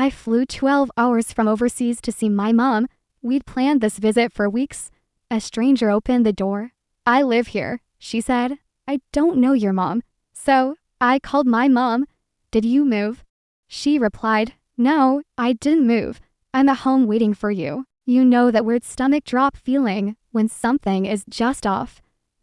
I flew 12 hours from overseas to see my mom. We'd planned this visit for weeks. A stranger opened the door. "I live here," she said. "I don't know your mom." So, I called my mom. "Did you move?" She replied, "No, I didn't move. I'm at home waiting for you." You know that weird stomach drop feeling when something is just off.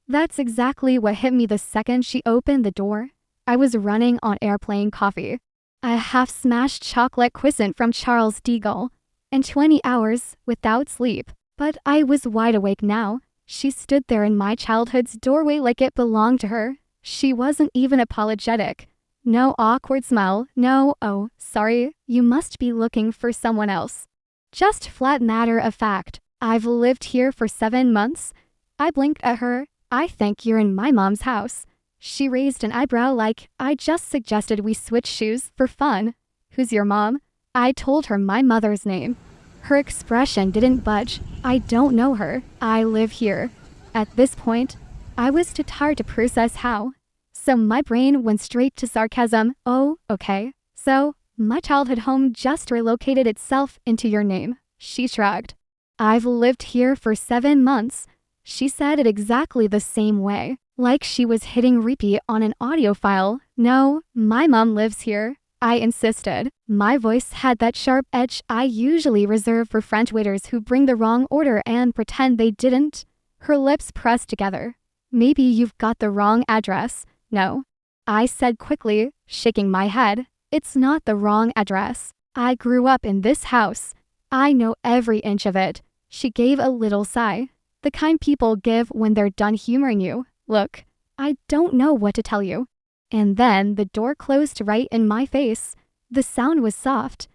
That's exactly what hit me the second she opened the door. I was running on airplane coffee. A half-smashed chocolate croissant from Charles de Gaulle. And 20 hours without sleep. But I was wide awake now. She stood there in my childhood's doorway like it belonged to her. She wasn't even apologetic. No awkward smile, no, "Oh, sorry, you must be looking for someone else." Just flat matter of fact. "I've lived here for 7 months. I blinked at her. "I think you're in my mom's house." She raised an eyebrow like I just suggested we switch shoes for fun. "Who's your mom?" I told her my mother's name. Her expression didn't budge. "I don't know her. I live here." At this point, I was too tired to process how. So my brain went straight to sarcasm. "Oh, okay. So, my childhood home just relocated itself into your name." She shrugged. "I've lived here for 7 months. She said it exactly the same way, like she was hitting repeat on an audio file. "No, my mom lives here," I insisted. My voice had that sharp edge I usually reserve for French waiters who bring the wrong order and pretend they didn't. Her lips pressed together. "Maybe you've got the wrong address." "No," I said quickly, shaking my head. "It's not the wrong address. I grew up in this house. I know every inch of it." She gave a little sigh. The kind people give when they're done humoring you. "Look, I don't know what to tell you." And then the door closed right in my face. The sound was soft,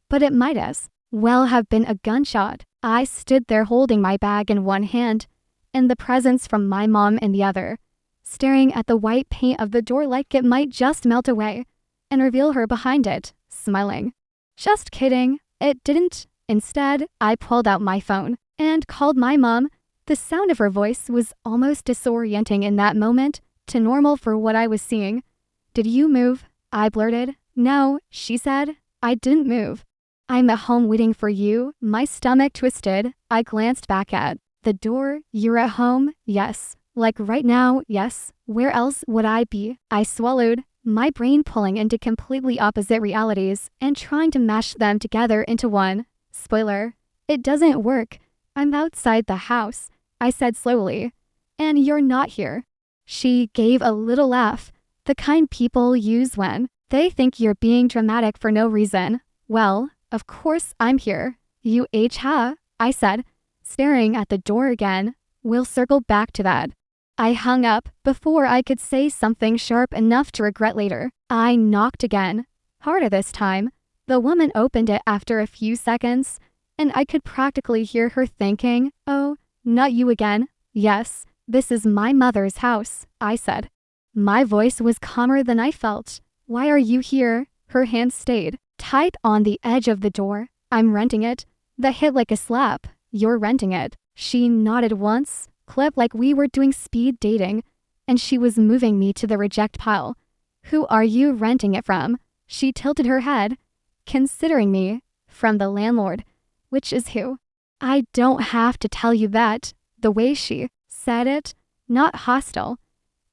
but it might as well have been a gunshot. I stood there holding my bag in one hand and the presents from my mom in the other, staring at the white paint of the door like it might just melt away and reveal her behind it, smiling. Just kidding, it didn't. Instead, I pulled out my phone and called my mom. The sound of her voice was almost disorienting in that moment, too normal for what I was seeing. "Did you move?" I blurted. "No," she said. "I didn't move. I'm at home waiting for you." My stomach twisted. I glanced back at the door. "You're at home?" "Yes." "Like right now?" "Yes. Where else would I be?" I swallowed, my brain pulling into completely opposite realities and trying to mash them together into one. Spoiler, it doesn't work. "I'm outside the house," I said slowly. "And you're not here." She gave a little laugh, the kind people use when they think you're being dramatic for no reason. "Well, of course I'm here." "Huh?" I said, staring at the door again. "We'll circle back to that." I hung up before I could say something sharp enough to regret later. I knocked again, harder this time. The woman opened it after a few seconds, and I could practically hear her thinking, "Oh, not you again." "Yes, this is my mother's house," I said. My voice was calmer than I felt. "Why are you here?" Her hand stayed tight on the edge of the door. "I'm renting it." That hit like a slap. "You're renting it." She nodded once, clipped like we were doing speed dating, and she was moving me to the reject pile. "Who are you renting it from?" She tilted her head, considering me. "From the landlord." "Which is who?" "I don't have to tell you that." The way she said it, not hostile,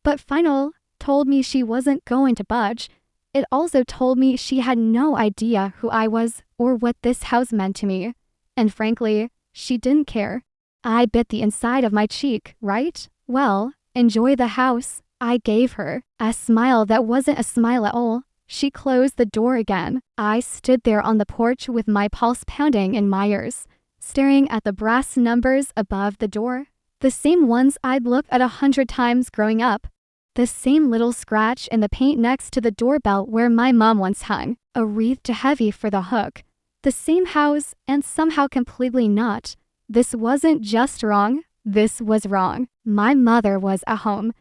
but final, told me she wasn't going to budge. It also told me she had no idea who I was or what this house meant to me. And frankly, she didn't care. I bit the inside of my cheek, right? "Well, enjoy the house." I gave her a smile that wasn't a smile at all. She closed the door again. I stood there on the porch with my pulse pounding in my ears, staring at the brass numbers above the door. The same ones I'd looked at 100 times growing up. The same little scratch in the paint next to the doorbell where my mom once hung a wreath too heavy for the hook. The same house, and somehow completely not. This wasn't just wrong, this was wrong. My mother was at home,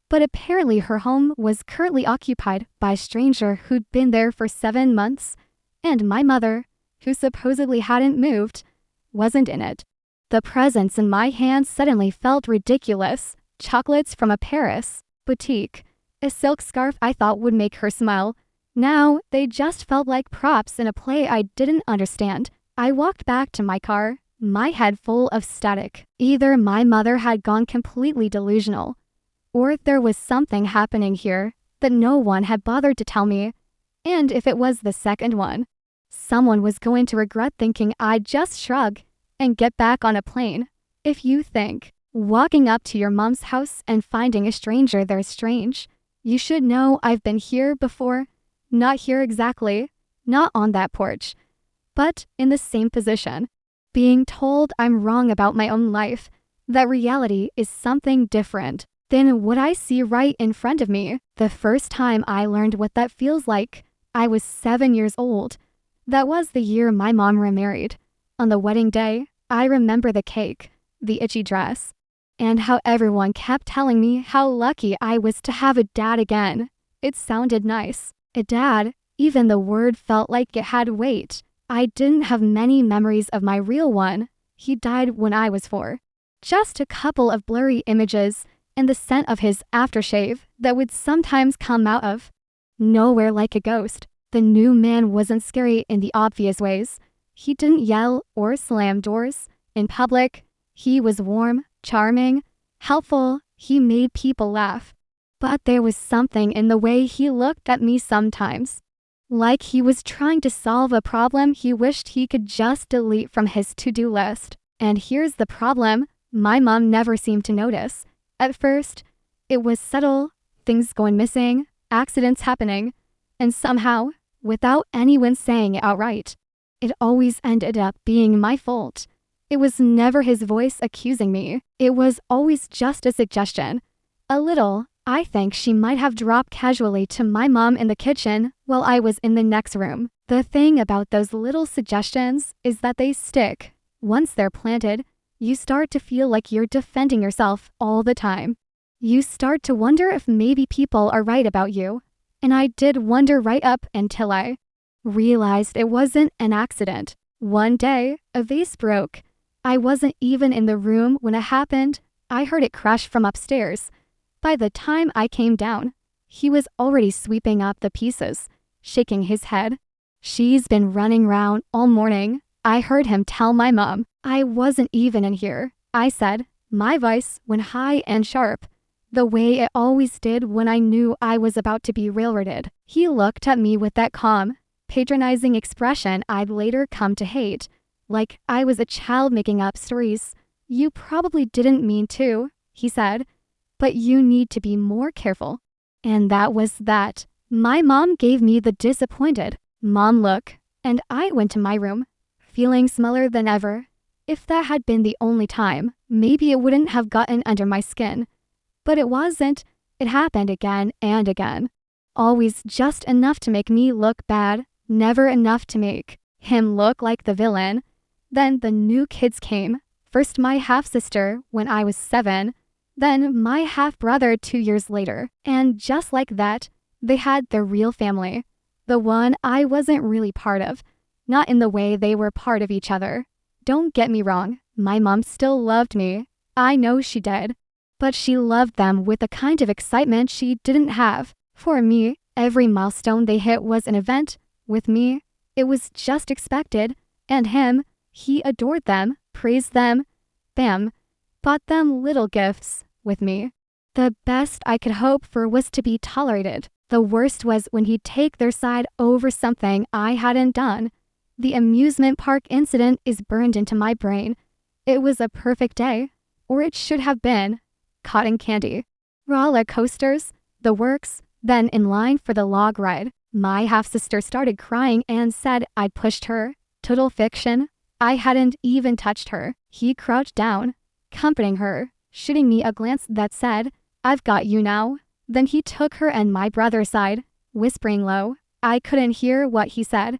but apparently her home was currently occupied by a stranger who'd been there for 7 months, and my mother, who supposedly hadn't moved, wasn't in it. The presents in my hands suddenly felt ridiculous. Chocolates from a Paris boutique, a silk scarf I thought would make her smile, Now, they just felt like props in a play I didn't understand. I walked back to my car, my head full of static. Either my mother had gone completely delusional, or there was something happening here that no one had bothered to tell me. And if it was the second one, someone was going to regret thinking I'd just shrug and get back on a plane. If you think walking up to your mom's house and finding a stranger there strange, you should know I've been here before. Not here exactly, not on that porch, but in the same position, being told I'm wrong about my own life, that reality is something different than what I see right in front of me. The first time I learned what that feels like, I was 7 years old. That was the year my mom remarried. On the wedding day, I remember the cake, the itchy dress, and how everyone kept telling me how lucky I was to have a dad again. It sounded nice. A dad, even the word felt like it had weight. I didn't have many memories of my real one. He died when I was 4. Just a couple of blurry images and the scent of his aftershave that would sometimes come out of nowhere like a ghost. The new man wasn't scary in the obvious ways. He didn't yell or slam doors in public. He was warm, charming, helpful. He made people laugh. But there was something in the way he looked at me sometimes, like he was trying to solve a problem he wished he could just delete from his to-do list. And here's the problem, my mom never seemed to notice. At first, it was subtle, things going missing, accidents happening, and somehow, without anyone saying it outright, it always ended up being my fault. It was never his voice accusing me. It was always just a suggestion. A little, I think she might have dropped casually to my mom in the kitchen while I was in the next room. The thing about those little suggestions is that they stick. Once they're planted, you start to feel like you're defending yourself all the time. You start to wonder if maybe people are right about you. And I did wonder right up until I realized it wasn't an accident. One day, a vase broke. I wasn't even in the room when it happened. I heard it crash from upstairs. By the time I came down, he was already sweeping up the pieces, shaking his head. She's been running around all morning. I heard him tell my mom. I wasn't even in here, I said. My voice went high and sharp, the way it always did when I knew I was about to be railroaded. He looked at me with that calm, patronizing expression I'd later come to hate, like I was a child making up stories. You probably didn't mean to, he said, but you need to be more careful. And that was that. My mom gave me the disappointed mom look, and I went to my room, feeling smaller than ever. If that had been the only time, maybe it wouldn't have gotten under my skin. But it wasn't. It happened again and again. Always just enough to make me look bad, never enough to make him look like the villain. Then the new kids came. First my half-sister when I was 7, then my half-brother 2 years later. And just like that, they had their real family. The one I wasn't really part of. Not in the way they were part of each other. Don't get me wrong, my mom still loved me. I know she did. But she loved them with a kind of excitement she didn't have. For me, every milestone they hit was an event. With me, it was just expected. And him, he adored them, praised them, bam, bought them little gifts. With me, the best I could hope for was to be tolerated. The worst was when he'd take their side over something I hadn't done. The amusement park incident is burned into my brain. It was a perfect day, or it should have been. Cotton candy, roller coasters, the works. Then in line for the log ride, my half-sister started crying and said I'd pushed her. Total fiction. I hadn't even touched her. He crouched down, comforting her, shooting me a glance that said, "I've got you now." Then he took her and my brother aside, whispering low. I couldn't hear what he said,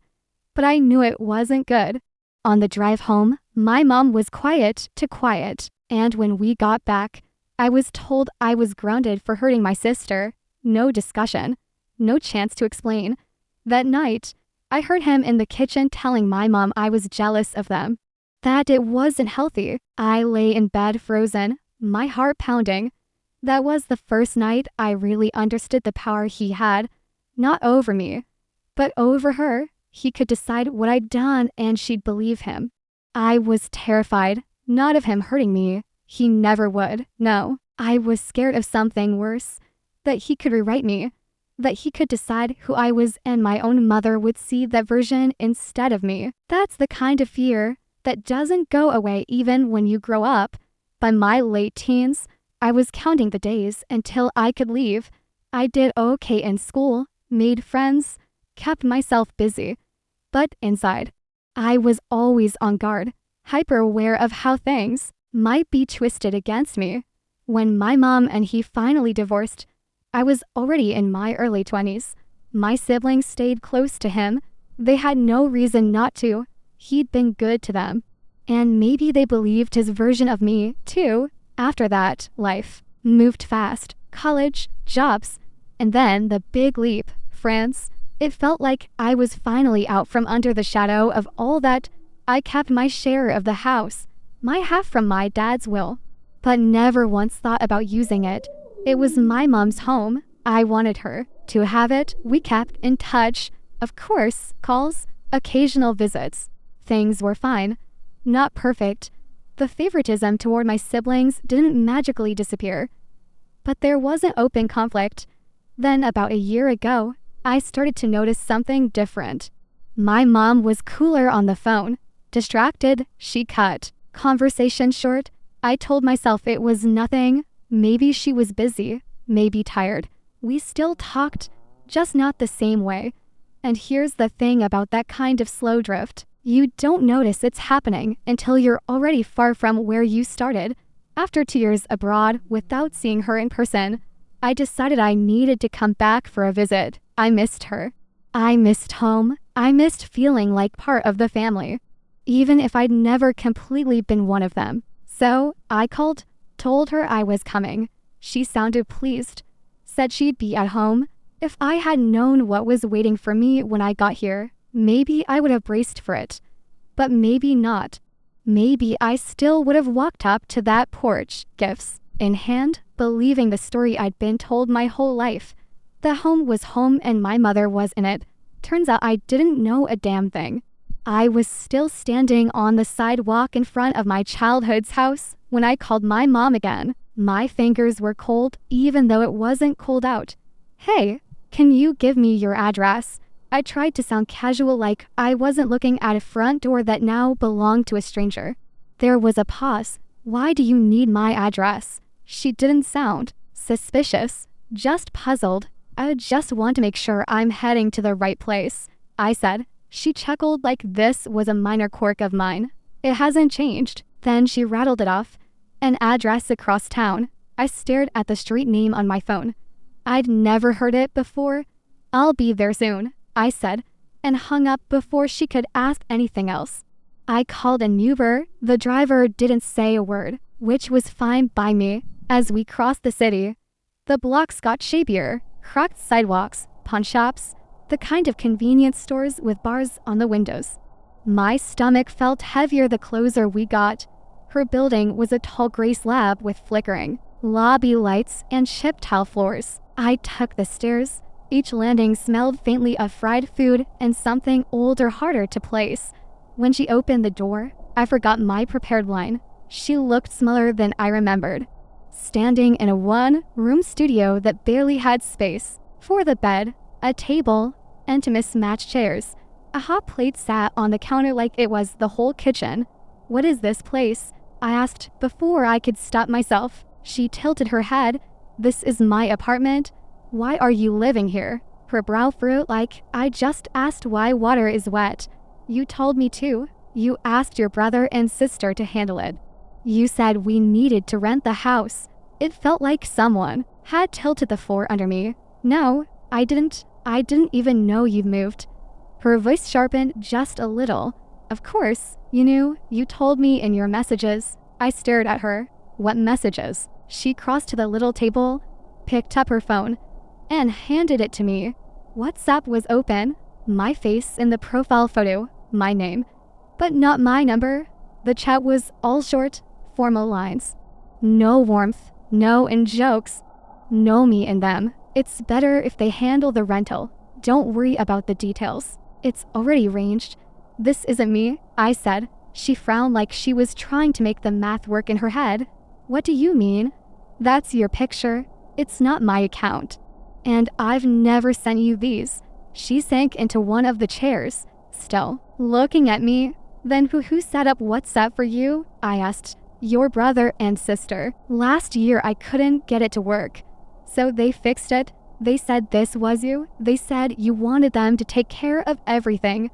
but I knew it wasn't good. On the drive home, my mom was quiet to quiet, and when we got back, I was told I was grounded for hurting my sister. No discussion, no chance to explain. That night, I heard him in the kitchen telling my mom I was jealous of them, that it wasn't healthy. I lay in bed frozen, my heart pounding. That was the first night I really understood the power he had, not over me, But over her, he could decide what I'd done and she'd believe him. I was terrified, not of him hurting me. He never would, no. I was scared of something worse, that he could rewrite me, that he could decide who I was and my own mother would see that version instead of me. That's the kind of fear that doesn't go away even when you grow up. By my late teens, I was counting the days until I could leave. I did okay in school, made friends, kept myself busy. But inside, I was always on guard, hyper aware of how things might be twisted against me. When my mom and he finally divorced, I was already in my early 20s. My siblings stayed close to him. They had no reason not to. He'd been good to them. And maybe they believed his version of me, too. After that, life moved fast. College, jobs, and then the big leap, France. It felt like I was finally out from under the shadow of all that. I kept my share of the house, my half from my dad's will, but never once thought about using it. It was my mom's home. I wanted her to have it. We kept in touch. Of course, calls, occasional visits. Things were fine. Not perfect. The favoritism toward my siblings didn't magically disappear. But there wasn't open conflict. Then about a year ago, I started to notice something different. My mom was cooler on the phone. Distracted, she cut conversation short. I told myself it was nothing. Maybe she was busy, maybe tired. We still talked, just not the same way. And here's the thing about that kind of slow drift. You don't notice it's happening until you're already far from where you started. After 2 years abroad without seeing her in person, I decided I needed to come back for a visit. I missed her. I missed home. I missed feeling like part of the family, even if I'd never completely been one of them. So I called, told her I was coming. She sounded pleased, said she'd be at home. If I had known what was waiting for me when I got here, maybe I would have braced for it. But maybe not. Maybe I still would have walked up to that porch, gifts in hand, believing the story I'd been told my whole life. The home was home and my mother was in it. Turns out I didn't know a damn thing. I was still standing on the sidewalk in front of my childhood's house when I called my mom again. My fingers were cold even though it wasn't cold out. Hey, can you give me your address? I tried to sound casual, like I wasn't looking at a front door that now belonged to a stranger. There was a pause. Why do you need my address? She didn't sound suspicious, just puzzled. I just want to make sure I'm heading to the right place, I said. She chuckled like this was a minor quirk of mine. It hasn't changed. Then she rattled it off. An address across town. I stared at the street name on my phone. I'd never heard it before. I'll be there soon, I said, and hung up before she could ask anything else. I called an Uber. The driver didn't say a word, which was fine by me. As we crossed the city, the blocks got shapier, cracked sidewalks, pawn shops, the kind of convenience stores with bars on the windows. My stomach felt heavier the closer we got. Her building was a tall gray slab with flickering lobby lights and chipped tile floors. I took the stairs. Each landing smelled faintly of fried food and something old or harder to place. When she opened the door, I forgot my prepared line. She looked smaller than I remembered, standing in a one-room studio that barely had space. For the bed, a table, and to mismatched chairs. A hot plate sat on the counter like it was the whole kitchen. What is this place? I asked before I could stop myself. She tilted her head. This is my apartment. Why are you living here? Her brow furrowed like I just asked why water is wet. You told me to. You asked your brother and sister to handle it. You said we needed to rent the house. It felt like someone had tilted the floor under me. No, I didn't even know you'd moved. Her voice sharpened just a little. Of course, you knew. You told me in your messages. I stared at her. What messages? She crossed to the little table, picked up her phone, and handed it to me. WhatsApp was open. My face in the profile photo, my name, but not my number. The chat was all short, formal lines. No warmth, no in jokes. Know me in them. It's better if they handle the rental. Don't worry about the details. It's already arranged. This isn't me, I said. She frowned like she was trying to make the math work in her head. What do you mean? That's your picture. It's not my account. And I've never sent you these. She sank into one of the chairs, still looking at me. Then who set up WhatsApp for you? I asked. Your brother and sister. Last year I couldn't get it to work. So they fixed it. They said this was you. They said you wanted them to take care of everything.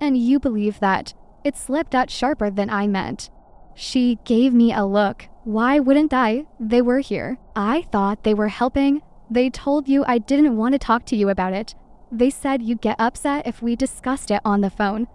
And you believe that. It slipped out sharper than I meant. She gave me a look. Why wouldn't I? They were here. I thought they were helping. They told you I didn't want to talk to you about it. They said you'd get upset if we discussed it on the phone.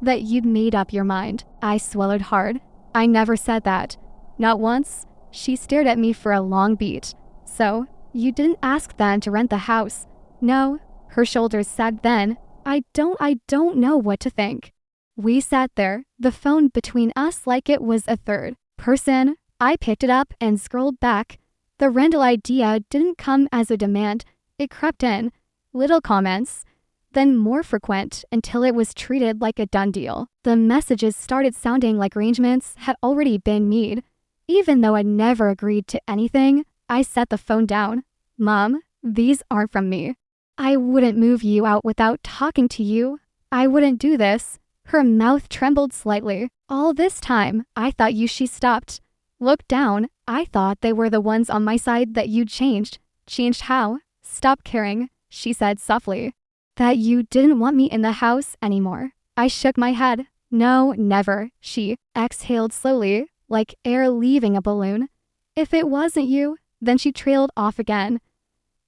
That you'd made up your mind. I swallowed hard. I never said that. Not once. She stared at me for a long beat. So, you didn't ask them to rent the house? No. Her shoulders sagged then. I don't know what to think. We sat there, the phone between us like it was a third person. I picked it up and scrolled back. The rental idea didn't come as a demand. It crept in. Little comments. Then more frequent until it was treated like a done deal. The messages started sounding like arrangements had already been made. Even though I'd never agreed to anything, I set the phone down. Mom, these aren't from me. I wouldn't move you out without talking to you. I wouldn't do this. Her mouth trembled slightly. All this time, I thought she stopped. Looked down. I thought they were the ones on my side that you'd changed. Changed how? Stop caring, she said softly. That you didn't want me in the house anymore. I shook my head. No, never. She exhaled slowly, like air leaving a balloon. If it wasn't you, then she trailed off again.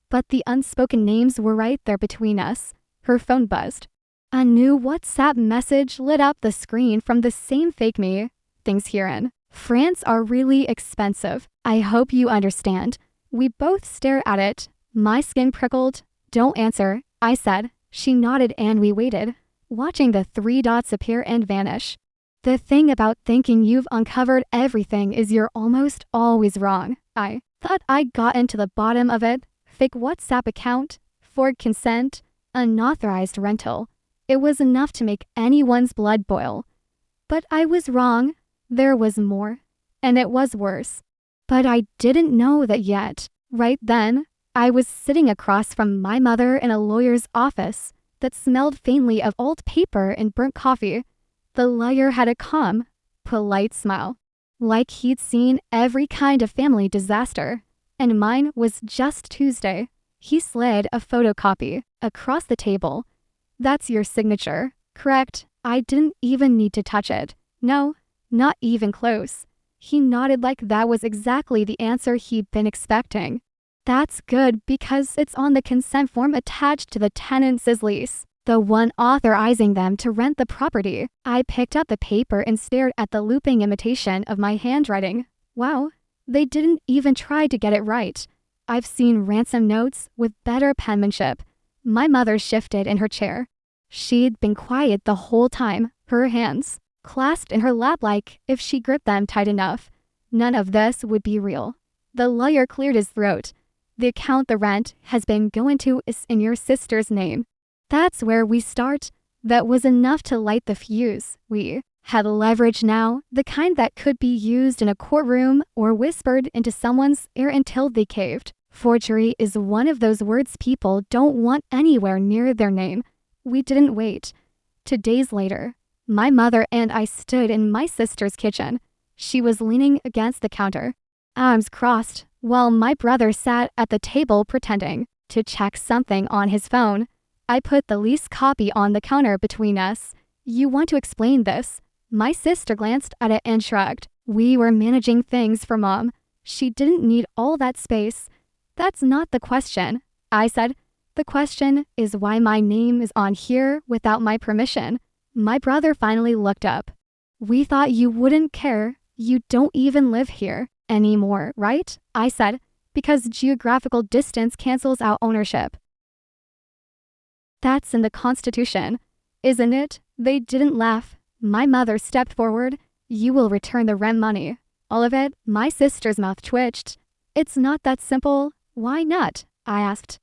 But the unspoken names were right there between us. Her phone buzzed. A new WhatsApp message lit up the screen from the same fake me. Things herein. France are really expensive. I hope you understand. We both stared at it. My skin prickled. Don't answer, I said. She nodded and we waited, watching the 3 dots appear and vanish. The thing about thinking you've uncovered everything is you're almost always wrong. I thought I got into the bottom of it. Fake WhatsApp account, for consent, unauthorized rental. It was enough to make anyone's blood boil. But I was wrong. There was more. And it was worse. But I didn't know that yet. Right then, I was sitting across from my mother in a lawyer's office that smelled faintly of old paper and burnt coffee. The lawyer had a calm, polite smile, like he'd seen every kind of family disaster. And mine was just Tuesday. He slid a photocopy across the table. That's your signature, correct? I didn't even need to touch it. No, not even close. He nodded like that was exactly the answer he'd been expecting. That's good because it's on the consent form attached to the tenant's lease, the one authorizing them to rent the property. I picked up the paper and stared at the looping imitation of my handwriting. Wow, they didn't even try to get it right. I've seen ransom notes with better penmanship. My mother shifted in her chair. She'd been quiet the whole time, her hands clasped in her lap like if she gripped them tight enough. None of this would be real. The lawyer cleared his throat. The account the rent has been going to is in your sister's name. That's where we start. That was enough to light the fuse. We had leverage now, the kind that could be used in a courtroom or whispered into someone's ear until they caved. Forgery is one of those words people don't want anywhere near their name. We didn't wait. 2 days later, my mother and I stood in my sister's kitchen. She was leaning against the counter, arms crossed, while my brother sat at the table pretending to check something on his phone. I put the lease copy on the counter between us. You want to explain this? My sister glanced at it and shrugged. We were managing things for Mom. She didn't need all that space. That's not the question, I said. The question is why my name is on here without my permission. My brother finally looked up. We thought you wouldn't care. You don't even live here anymore, right? I said, because geographical distance cancels out ownership. That's in the Constitution, isn't it? They didn't laugh. My mother stepped forward. You will return the rent money. All of it? My sister's mouth twitched. It's not that simple. Why not? I asked.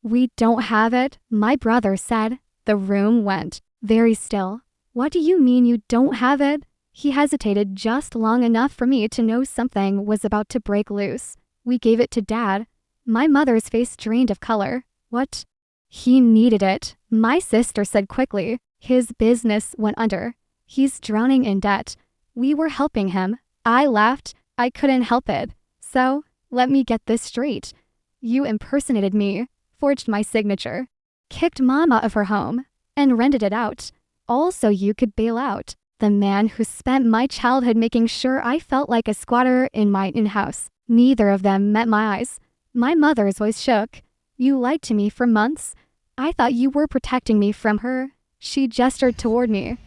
We don't have it, my brother said. The room went very still. What do you mean you don't have it? He hesitated just long enough for me to know something was about to break loose. We gave it to Dad. My mother's face drained of color. What? He needed it, my sister said quickly. His business went under. He's drowning in debt. We were helping him. I laughed. I couldn't help it. So, let me get this straight. You impersonated me, forged my signature, kicked Mom out of her home, and rented it out. All so you could bail out the man who spent my childhood making sure I felt like a squatter in my in-house. Neither of them met my eyes. My mother's voice shook. You lied to me for months. I thought you were protecting me from her. She gestured toward me.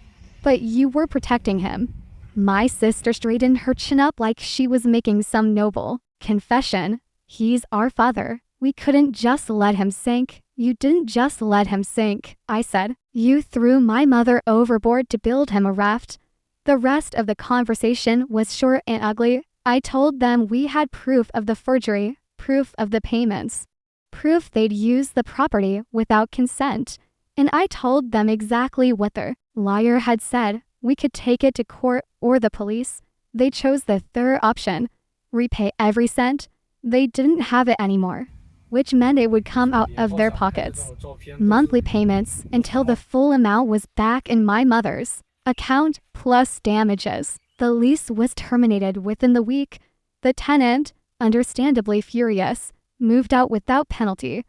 But you were protecting him. My sister straightened her chin up like she was making some noble confession. He's our father. We couldn't just let him sink. You didn't just let him sink, I said. You threw my mother overboard to build him a raft. The rest of the conversation was short and ugly. I told them we had proof of the forgery, proof of the payments, proof they'd used the property without consent. And I told them exactly what their lawyer had said. We could take it to court or the police. They chose the third option, repay every cent. They didn't have it anymore, which meant it would come out of their pockets. Monthly payments until the full amount was back in my mother's account plus damages. The lease was terminated within the week. The tenant, understandably furious, moved out without penalty.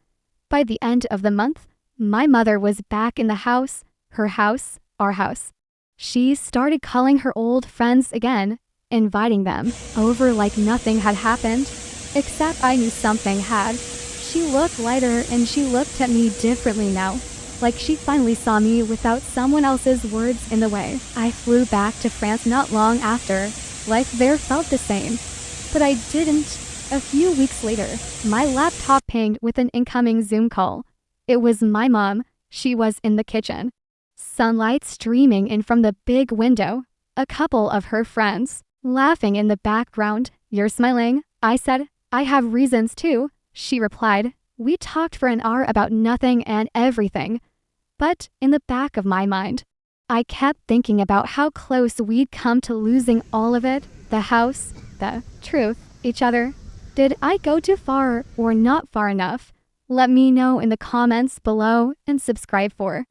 By the end of the month, my mother was back in the house, her house, our house. She started calling her old friends again, inviting them over like nothing had happened, except I knew something had. She looked lighter and she looked at me differently now, like she finally saw me without someone else's words in the way. I flew back to France not long after. Life there felt the same, but I didn't. A few weeks later, my laptop pinged with an incoming Zoom call. It was my mom. She was in the kitchen. Sunlight streaming in from the big window. A couple of her friends laughing in the background. You're smiling, I said. I have reasons too, she replied. We talked for an hour about nothing and everything. But in the back of my mind, I kept thinking about how close we'd come to losing all of it. The house, the truth, each other. Did I go too far or not far enough? Let me know in the comments below and subscribe for